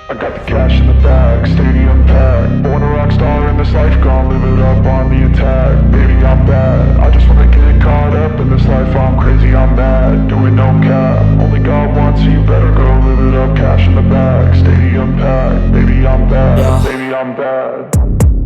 I got the cash in the bag, stadium packed. Born a rock star in this life, gon' live it up on the attack. Baby, I'm bad, I just wanna get caught up in this life. I'm crazy, I'm mad, doing no cap. Only God wants you, better go live it up. Cash in the bag, stadium packed. Baby, I'm bad, Yeah. baby, I'm bad.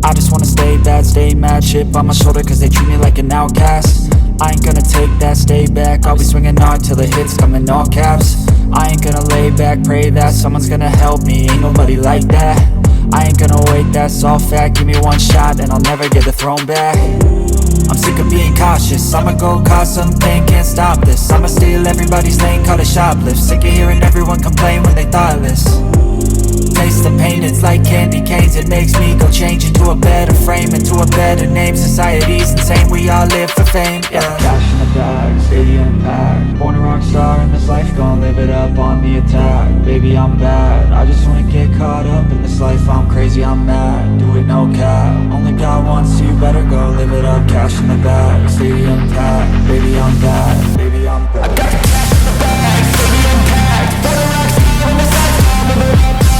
I just wanna stay bad, stay mad. Chip on my shoulder cause they treat me like an outcast. I ain't gonna take that, stay back. I'll be swinging hard till the hits come in all caps. I ain't gonna lay back, pray that someone's gonna help me. Ain't nobody like that. I ain't gonna wait, that's all fact. Give me one shot and I'll never get the throne back. I'm sick of being cautious, I'ma go cause something, can't stop this. I'ma steal everybody's lane, call it shoplift. Sick of hearing everyone complain when they thoughtless. Taste the pain, it's like candy canes. It makes me go change into a better frame, into a better name. Society's insane, we all live for fame, yeah. Cash in the bag, stadium packed. Born a rock star in this life, gon' live it up on the attack. Baby, I'm bad, I just wanna get caught up in this life. I'm crazy, I'm mad, do it no cap. Only God wants you, better go live it up. Cash in the bag, stadium packed. Baby, I'm bad, baby, I'm bad. I got the cash in the bag, stadium packed. Born a rock star in this life, gon' live it up.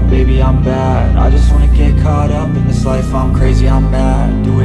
Baby, I'm bad, I just wanna get caught up in this life. I'm crazy, I'm mad, do it